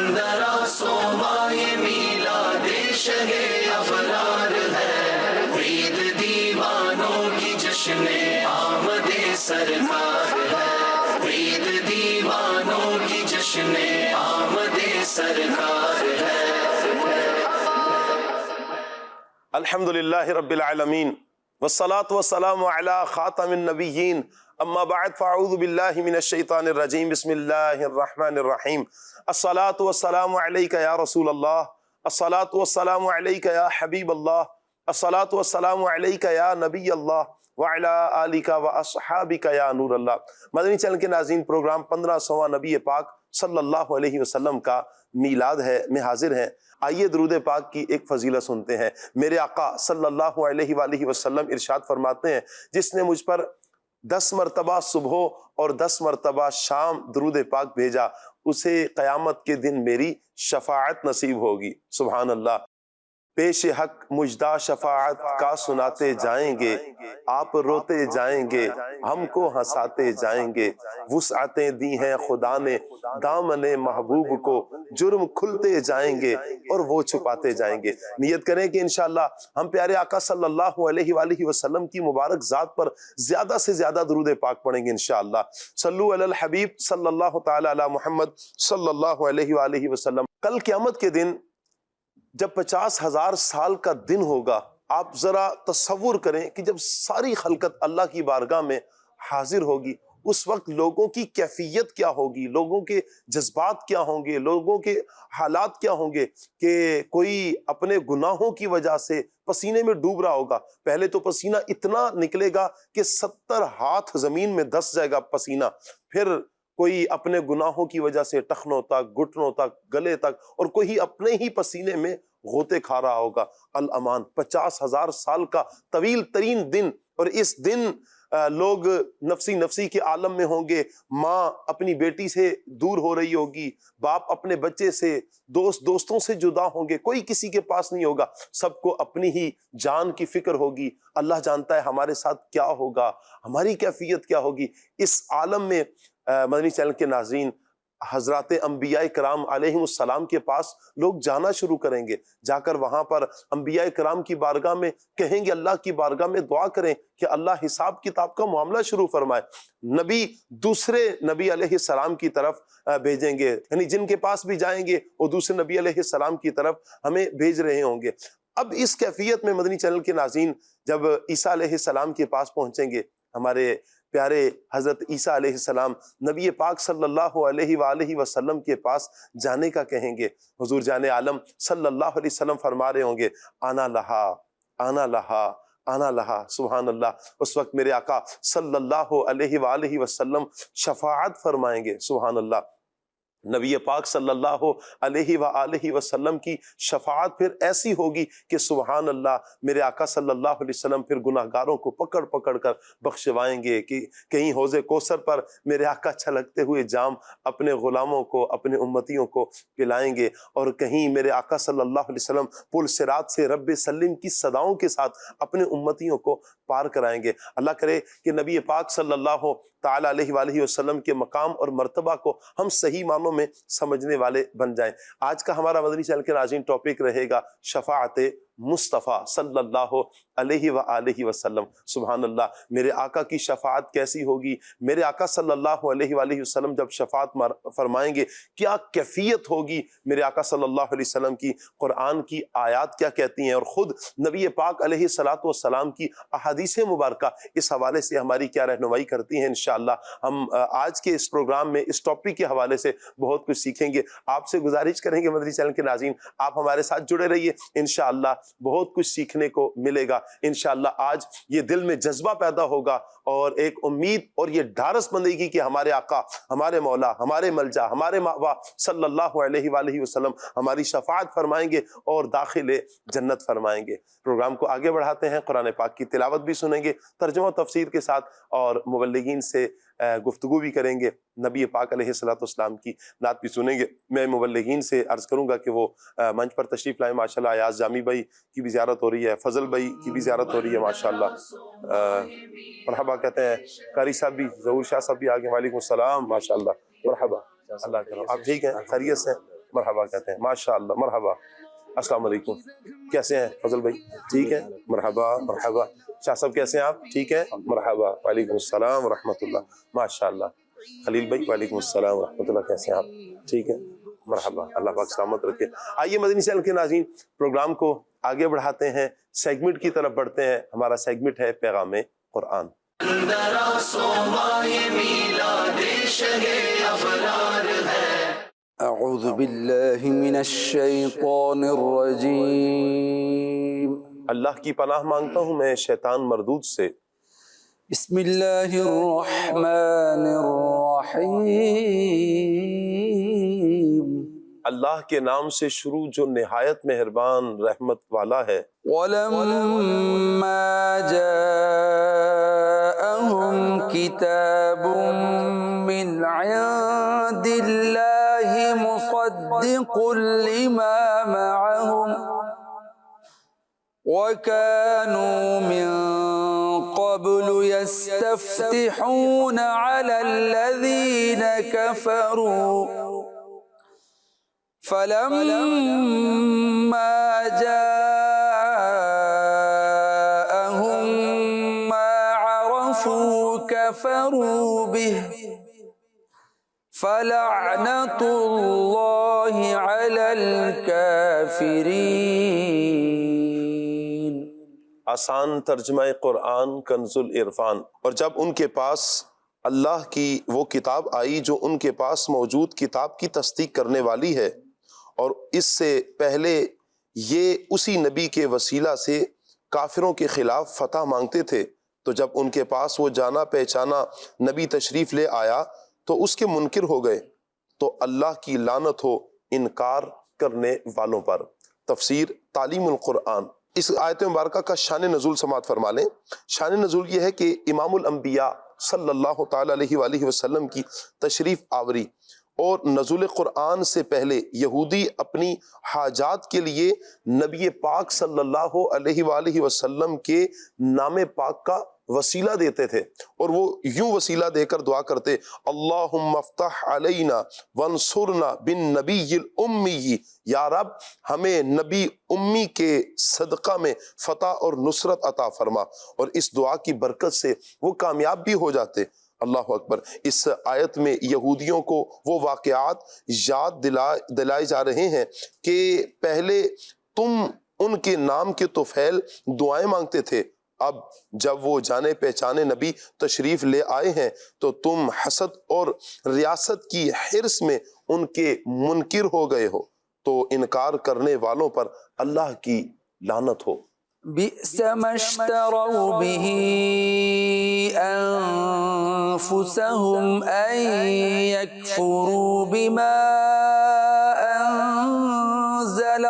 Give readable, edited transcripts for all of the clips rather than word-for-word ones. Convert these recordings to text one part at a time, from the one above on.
اندر آسماں یہ میلاد شہ ابرار ہے، عید دیوانوں کی جشن آمد سرکار ہے، عید دیوانوں کی جشن آمد سرکار ہے۔ الحمدللہ رب العالمین والصلاة والسلام علی خاتم النبیین، اما بعد فاعوذ باللہ من الشیطان الرجیم، بسم اللہ الرحمن الرحیم۔ الصلاة والسلام علیک یا رسول اللہ، الصلاة والسلام علیک یا حبیب اللہ، الصلاة والسلام علیک یا نبی اللہ وعلی آلک واصحابک یا نور اللہ۔ مدنی چینل کے ناظرین، پروگرام 1500واں نبی پاک صلی اللہ علیہ وسلم کا میلاد ہے میں حاضر ہیں۔ آئیے درود پاک کی ایک فضیلت سنتے ہیں۔ میرے آقا صلی اللہ علیہ وآلہ وسلم ارشاد فرماتے ہیں، جس نے مجھ پر 10 مرتبہ صبح اور 10 مرتبہ شام درود پاک بھیجا، اسے قیامت کے دن میری شفاعت نصیب ہوگی۔ سبحان اللہ۔ پیش حق مجدہ شفاعت کا سناتے جائیں گے، آپ روتے جائیں گے، ہم کو ہنساتے جائیں گے۔ وسعتیں دی ہیں خدا نے دامن محبوب کو، جرم کھلتے جائیں گے اور وہ چھپاتے جائیں گے۔ نیت کریں کہ انشاءاللہ ہم پیارے آقا صلی اللہ علیہ وآلہ وسلم کی مبارک ذات پر زیادہ سے زیادہ درود پاک پڑھیں گے انشاءاللہ۔ صلو علی الحبیب صلی اللہ تعالی علی محمد صلی اللہ علیہ وآلہ وسلم۔ کل قیامت کے دن جب 50,000 سال کا دن ہوگا، آپ ذرا تصور کریں کہ جب ساری خلقت اللہ کی بارگاہ میں حاضر ہوگی، اس وقت لوگوں کی کیفیت کیا ہوگی، لوگوں کے جذبات کیا ہوں گے، لوگوں کے حالات کیا ہوں گے کہ کوئی اپنے گناہوں کی وجہ سے پسینے میں ڈوب رہا ہوگا۔ پہلے تو پسینہ اتنا نکلے گا کہ 70 ہاتھ زمین میں دس جائے گا پسینہ، پھر کوئی اپنے گناہوں کی وجہ سے ٹخنوں تک، گھٹنوں تک، گلے تک، اور کوئی اپنے ہی پسینے میں غوطے کھا رہا ہوگا۔ الامان 50,000 سال کا طویل ترین دن، اور اس دن لوگ نفسی نفسی کے عالم میں ہوں گے۔ ماں اپنی بیٹی سے دور ہو رہی ہوگی، باپ اپنے بچے سے، دوستوں سے جدا ہوں گے، کوئی کسی کے پاس نہیں ہوگا، سب کو اپنی ہی جان کی فکر ہوگی۔ اللہ جانتا ہے ہمارے ساتھ کیا ہوگا، ہماری کیفیت کیا ہوگی۔ اس عالم میں مدنی چینل کے ناظرین، حضرات انبیاء کرام علیہم السلام کے پاس لوگ جانا شروع کریں گے، جا کر وہاں پر انبیاء کرام کی بارگاہ میں کہیں گے، اللہ کی بارگاہ میں دعا کریں کہ اللہ حساب کتاب کا معاملہ شروع فرمائے۔ نبی دوسرے نبی علیہ السلام کی طرف بھیجیں گے، یعنی جن کے پاس بھی جائیں گے وہ دوسرے نبی علیہ السلام کی طرف ہمیں بھیج رہے ہوں گے۔ اب اس کیفیت میں مدنی چینل کے ناظرین جب عیسیٰ علیہ السلام کے پاس پہنچیں گے، ہمارے پیارے حضرت عیسیٰ علیہ السلام نبی پاک صلی اللہ علیہ وآلہ وسلم کے پاس جانے کا کہیں گے، حضور جان عالم صلی اللہ علیہ وسلم فرما رہے ہوں گے، آنا لہا آنا لہا آنا لہا۔ سبحان اللہ۔ اس وقت میرے آقا صلی اللہ علیہ وآلہ وسلم شفاعت فرمائیں گے۔ سبحان اللہ۔ نبی پاک صلی اللہ علیہ وآلہ وسلم کی شفاعت پھر ایسی ہوگی کہ سبحان اللہ، میرے آقا صلی اللہ علیہ وسلم پھر گناہگاروں کو پکڑ پکڑ کر بخشوائیں گے کہ کہیں حوض کوثر پر میرے آقا چھلکتے ہوئے جام اپنے غلاموں کو، اپنے امتیوں کو پلائیں گے، اور کہیں میرے آقا صلی اللہ علیہ وسلم پل صراط سے رب سلم کی صداؤں کے ساتھ اپنے امتیوں کو پار کرائیں گے۔ اللہ کرے کہ نبی پاک صلی اللہ تعالی علیہ وآلہ وسلم کے مقام اور مرتبہ کو ہم صحیح معنوں میں سمجھنے والے بن جائیں۔ آج کا ہمارا مدنی چینل کے ناظرین ٹاپک رہے گا شفاعت مصطفیٰ صلی اللہ علیہ وآلہ وسلم۔ سبحان اللہ۔ میرے آقا کی شفاعت کیسی ہوگی؟ میرے آقا صلی اللہ علیہ وآلہ وسلم جب شفاعت فرمائیں گے کیا کیفیت ہوگی؟ میرے آقا صلی اللہ علیہ وسلم کی قرآن کی آیات کیا کہتی ہیں، اور خود نبی پاک علیہ الصلوۃ والسلام کی احادیث مبارکہ اس حوالے سے ہماری کیا رہنمائی کرتی ہیں۔ انشاءاللہ ہم آج کے اس پروگرام میں اس ٹاپک کے حوالے سے بہت کچھ سیکھیں گے۔ آپ سے گزارش کریں گے مدنی چینل کے ناظرین، آپ ہمارے ساتھ جڑے رہیے، انشاءاللہ بہت کچھ سیکھنے کو ملے گا۔ انشاءاللہ آج یہ دل میں جذبہ پیدا ہوگا اور ایک امید اور یہ ڈھارس بندے گی کہ ہمارے آقا، ہمارے مولا، ہمارے ملجا، ہمارے مأوا صلی اللہ علیہ وآلہ وسلم ہماری شفاعت فرمائیں گے اور داخل جنت فرمائیں گے۔ پروگرام کو آگے بڑھاتے ہیں، قرآن پاک کی تلاوت بھی سنیں گے ترجمہ تفسیر کے ساتھ، اور مبلغین سے گفتگو بھی کریں گے، نبی پاک علیہ الصلوۃ والسلام کی نعت بھی سنیں گے۔ میں مبلغین سے عرض کروں گا کہ وہ منچ پر تشریف لائیں۔ ماشاءاللہ ایاز جامی بھائی کی بھی زیارت ہو رہی ہے، فضل بھائی کی بھی زیارت ہو رہی ہے، ماشاءاللہ مرحبا کہتے ہیں۔ قاری صاحب بھی، ظہور شاہ صاحب بھی آگے، وعلیکم السلام، ماشاءاللہ مرحبا۔ اللہ کرم، آپ ٹھیک ہیں، خیریت سے ہیں؟ مرحبا کہتے ہیں، ماشاء اللہ، مرحبا۔ السلام علیکم، کیسے ہیں فضل بھائی؟ ٹھیک ہے، مرحبا مرحبا۔ شاہ صاحب کیسے ہیں آپ؟ ٹھیک ہے، مرحبا۔ وعلیکم السلام ورحمۃ اللہ، ماشاء اللہ۔ خلیل بھائی وعلیکم السلام ورحمۃ اللہ، کیسے ہیں آپ؟ ٹھیک ہے، مرحبا، اللہ پاک سلامت رکھے۔ آئیے مدنی چینل کے ناظرین، پروگرام کو آگے بڑھاتے ہیں، سیگمنٹ کی طرف بڑھتے ہیں۔ ہمارا سیگمنٹ ہے پیغام قرآن۔ اعوذ باللہ من الشیطان الرجیم، اللہ کی پناہ مانگتا ہوں میں شیطان مردود سے۔ بسم اللہ الرحمن الرحیم، اللہ کے نام سے شروع جو نہایت مہربان رحمت والا ہے۔ وَلَمَّا جَاءَهُمْ كِتَابٌ مِّنْ عِندِ اللَّهِ مُصَدِّقٌ لِّمَا مَعَهُمْ وَكَانُوا مِن قَبْلُ يَسْتَفْتِحُونَ عَلَى الَّذِينَ كَفَرُوا فَلَمَّا جَاءَهُم مَّا عَرَفُوا كَفَرُوا بِهِ فَلَعْنَةُ اللَّهِ عَلَى الْكَافِرِينَ۔ آسان ترجمہ قرآن کنز العرفان۔ اور جب ان کے پاس اللہ کی وہ کتاب آئی جو ان کے پاس موجود کتاب کی تصدیق کرنے والی ہے، اور اس سے پہلے یہ اسی نبی کے وسیلہ سے کافروں کے خلاف فتح مانگتے تھے، تو جب ان کے پاس وہ جانا پہچانا نبی تشریف لے آیا تو اس کے منکر ہو گئے، تو اللہ کی لعنت ہو انکار کرنے والوں پر۔ تفسیر تعلیم القرآن۔ اس آیت مبارکہ کا شان نزول سماعت فرما لیں۔ شان نزول یہ ہے کہ امام الانبیاء صلی اللہ تعالی علیہ وآلہ وسلم کی تشریف آوری اور نزول قرآن سے پہلے یہودی اپنی حاجات کے لیے نبی پاک صلی اللہ علیہ وآلہ وسلم کے نام پاک کا وسیلہ دیتے تھے، اور وہ یوں وسیلہ دے کر دعا کرتے، اللہم افتح علینا وانصرنا بالنبی الامی، یا رب ہمیں نبی امی کے صدقہ میں فتح اور نصرت عطا فرما، اور اس دعا کی برکت سے وہ کامیاب بھی ہو جاتے۔ اللہ اکبر۔ اس آیت میں یہودیوں کو وہ واقعات یاد دلائے جا رہے ہیں کہ پہلے تم ان کے نام کے طفیل دعائیں مانگتے تھے، اب جب وہ جانے پہچانے نبی تشریف لے آئے ہیں تو تم حسد اور ریاست کی حرص میں ان کے منکر ہو گئے ہو، تو انکار کرنے والوں پر اللہ کی لعنت ہو۔ بئس ما اشتروا به أنفسهم أن يكفروا بما أنزل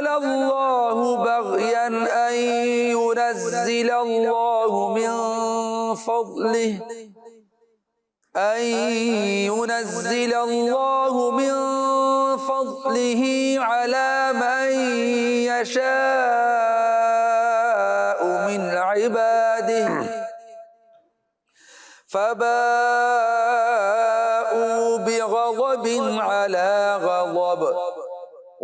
الله بغيا أن ينزل الله من فضله على من يشاء من عباده فباءوا بغضب على غضب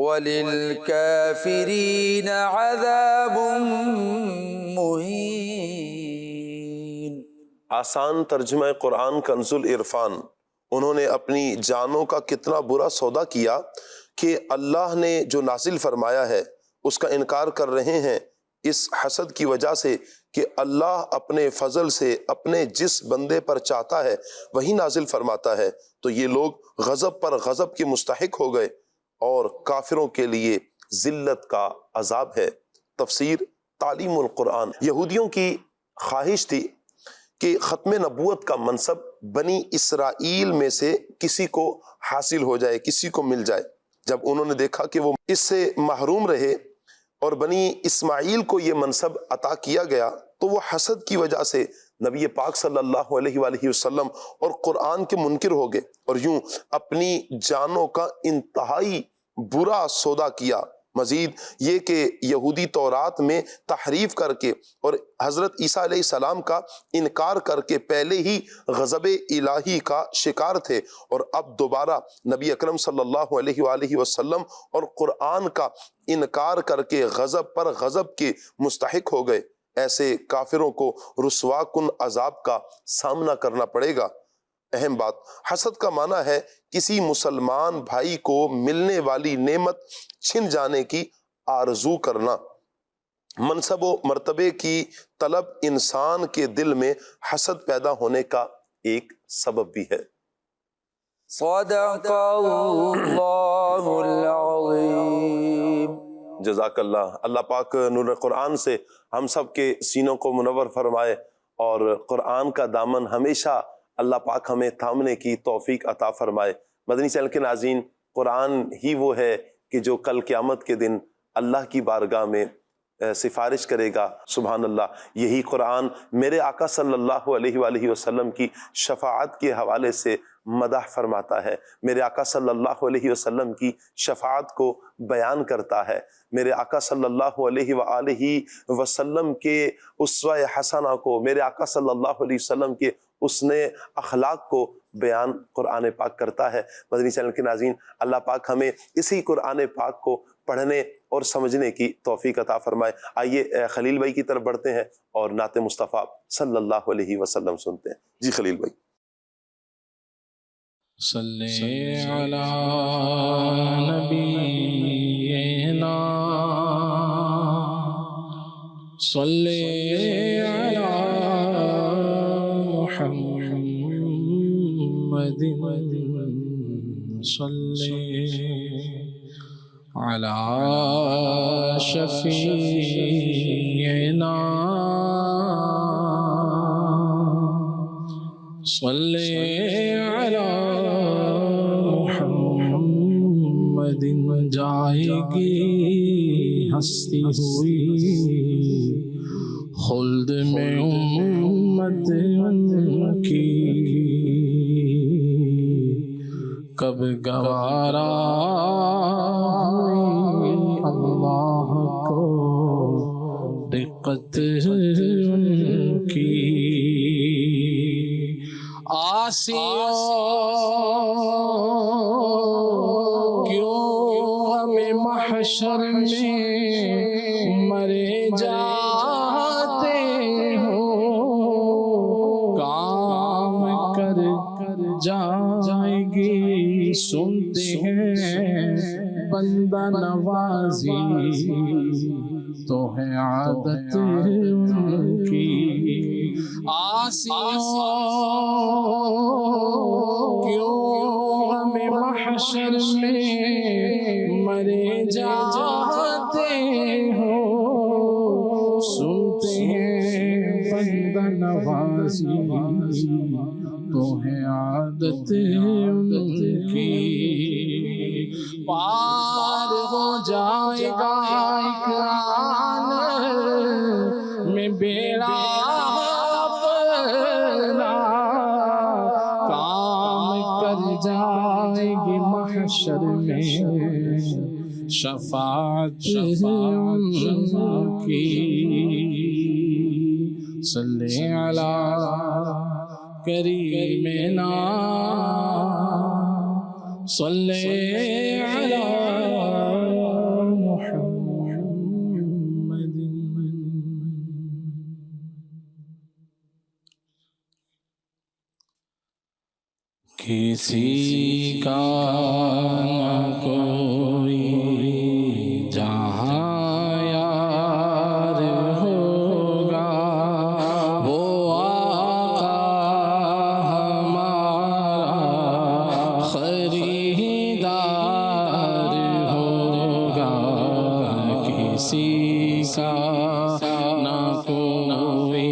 وللكافرين عذاب مهين۔ آسان ترجمہ قرآن کنز العرفان۔ انہوں نے اپنی جانوں کا کتنا برا سودا کیا کہ اللہ نے جو نازل فرمایا ہے اس کا انکار کر رہے ہیں، اس حسد کی وجہ سے کہ اللہ اپنے فضل سے اپنے جس بندے پر چاہتا ہے وہی نازل فرماتا ہے، تو یہ لوگ غضب پر غضب کے مستحق ہو گئے، اور کافروں کے لیے ذلت کا عذاب ہے۔ تفسیر تعلیم القرآن۔ یہودیوں کی خواہش تھی کہ ختم نبوت کا منصب بنی اسرائیل میں سے کسی کو حاصل ہو جائے، کسی کو مل جائے۔ جب انہوں نے دیکھا کہ وہ اس سے محروم رہے اور بنی اسماعیل کو یہ منصب عطا کیا گیا، تو وہ حسد کی وجہ سے نبی پاک صلی اللہ علیہ وآلہ وسلم اور قرآن کے منکر ہو گئے، اور یوں اپنی جانوں کا انتہائی برا سودا کیا۔ مزید یہ کہ یہودی تورات میں تحریف کر کے اور حضرت عیسیٰ علیہ السلام کا انکار کر کے پہلے ہی غضب الہی کا شکار تھے، اور اب دوبارہ نبی اکرم صلی اللہ علیہ وآلہ وسلم اور قرآن کا انکار کر کے غضب پر غضب کے مستحق ہو گئے۔ ایسے کافروں کو رسوا کن عذاب کا سامنا کرنا پڑے گا۔ اہم بات، حسد کا معنی ہے کسی مسلمان بھائی کو ملنے والی نعمت چھن جانے کی آرزو کرنا۔ منصب و مرتبے کی طلب انسان کے دل میں حسد پیدا ہونے کا ایک سبب بھی ہے۔ صدق اللہ العظیم۔ جزاک اللہ۔ اللہ پاک نور قرآن سے ہم سب کے سینوں کو منور فرمائے، اور قرآن کا دامن ہمیشہ اللہ پاک ہمیں تھامنے کی توفیق عطا فرمائے۔ مدنی چینل کے ناظرین، قرآن ہی وہ ہے کہ جو کل قیامت کے دن اللہ کی بارگاہ میں سفارش کرے گا۔ سبحان اللہ، یہی قرآن میرے آقا صلی اللہ علیہ وآلہ وسلم کی شفاعت کے حوالے سے مدح فرماتا ہے، میرے آقا صلی اللہ علیہ وسلم کی شفاعت کو بیان کرتا ہے، میرے آقا صلی اللہ علیہ وآلہ وسلم کے اسوہ حسنہ کو، میرے آقا صلی اللہ علیہ وسلم کے حسن اخلاق کو بیان قرآن پاک کرتا ہے۔ مدنی چینل کے ناظرین، اللہ پاک ہمیں اسی قرآن پاک کو پڑھنے اور سمجھنے کی توفیق عطا فرمائے۔ آئیے خلیل بھائی کی طرف بڑھتے ہیں اور نعت مصطفیٰ صلی اللہ علیہ وسلم سنتے ہیں۔ جی خلیل بھائی۔ صلی علی نبینا صلی علی محمد صلی علی شفیعنا صلی علی محمد۔ جائے گی ہستی ہوئی خلد میں امت کی، کب گوارا ہوئی اللہ کو دقت ان کی۔ آسیوں کیوں ہمیں محشر میں مرے جاتے ہو، کام کر جائے گی سنتے ہیں بندہ نوازی، تو ہے عادت ان کی۔ آسیوں کیوں ہمیں محشر میں مرے جاتے ہو، سنتے ہیں بندہ نوازی، تو ہے عادت ان کی۔ پار ہو جائے گا ایک آن میں بیڑا اپنا، کام کر جائے گی محشر میں شفاعت ان کی۔ صلی علی کریمنا صلی علی محمد۔ کسی کا نہ کوئی جہاں یار ہوگا، وہ آقا ہمارا خریدار ہوگا۔ کسی کا نہ کوئی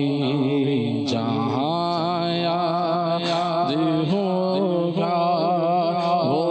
جہاں یار ہوگا، وہ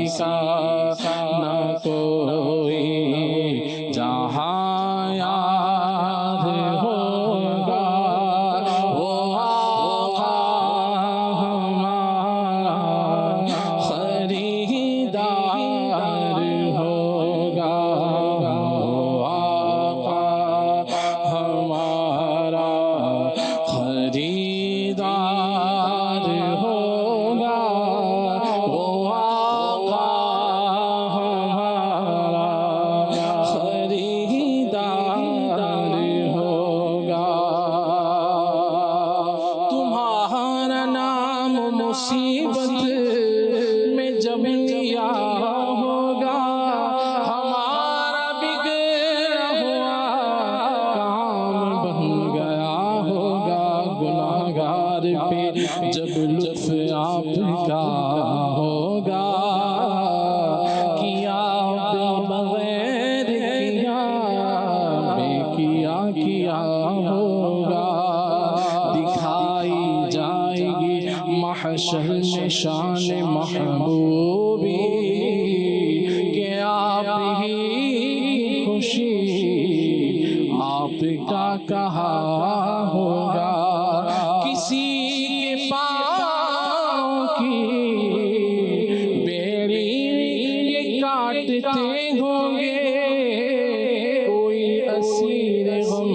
کا نہ کوئی جہاں یار ہوگا وہ آقا ہمارا خریدار ہوگا وہ آقا ہمارا خریدار ہوگا وہ آقا ہمارا خریدار ہوگا تمہارا نام مصیبت میں جب لیا ہوگا ہمارا بگڑا ہوا کام بن گیا ہوگا گناہگار پہ جب لطف آپ کا ہوگا کیا بغیر کیا ہوگا دکھائی جائے گی محشر میں شان محبوبی کہ آپ ہی خوشی آپ کا کہا ہوگا کسی کے پاؤں کی بیڑی یہ کاٹتے ہوں گے کوئی اسیر غم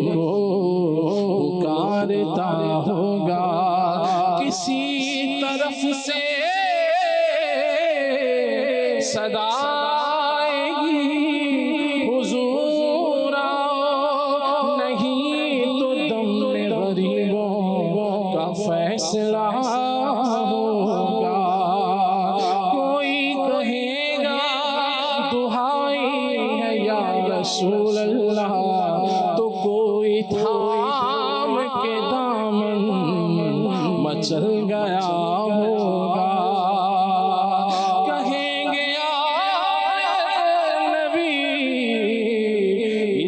کو پکارتا ہوگا کسی طرف سے صدا آئے گی حضور آؤ نہیں تو دم میں غریبوں کا فیصلہ ہوگا کوئی کہے گا دہائی ہے یا رسول اللہ تو کوئی تھام کے دامن مچل گیا ہوگا کہیں گے یا نبی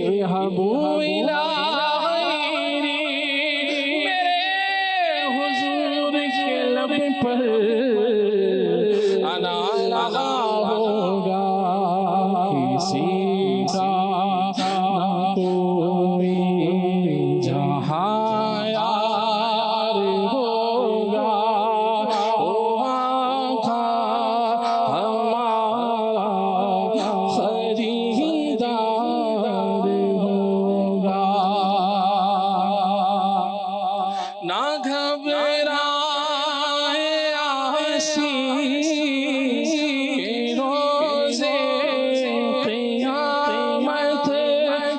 اذهبوا إلى غيري میرے حضور کے لب پر انا لگا ہوگا کسی کا نہ کوئی جہاں یار ہوگا وہ آقا ہمارا خریدار ہوگا نہ گھبرائے آسی کہ روزے قیامت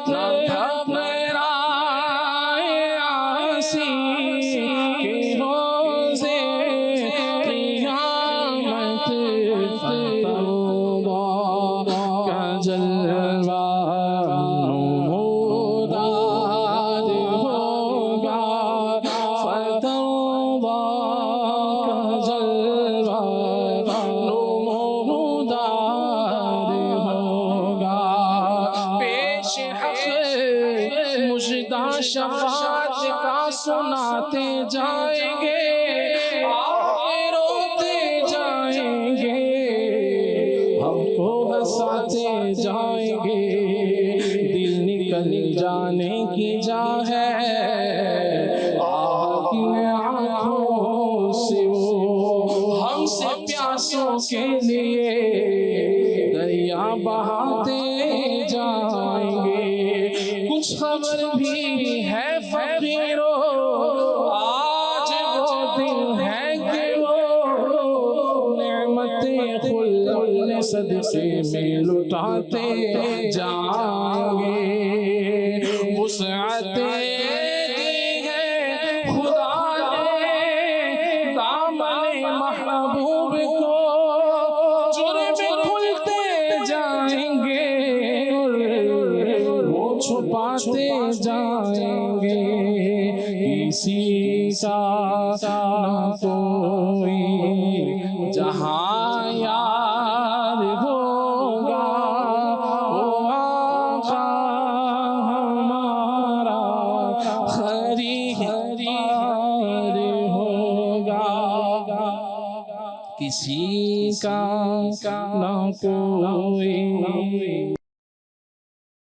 نہ گھبرائے آسی کہ روزے قیامت فتوبہ کا جلوہ نمودار ہوگا فتوبہ کا جلوہ نمودار ہوگا پیش حق مجدہ شفاعت کا سناتے جائیں گے آگے روتے جائیں گے ہم کو ہنساتے جائیں گے دل نکل جانے کی جا ہے آہ کی آنکھوں سے وہ ہم سے پیاسوں کے لیے دریا بہاتے جائیں گے کچھ خبر بھی ہے فقیروں آج وہ دن ہے کہ وہ نعمتیں خلد صدقے میں لٹاتے جائیں گے وسعتیں دی ہے خدا نے دامن محبوب کو جرم کھلتے جائیں گے وہ چھپاتے جائیں گے کسی کا نہ کوئی جہاں یار ہوگا وہ آقا ہمارا خریدار ہوگا کسی کا نہ کوئی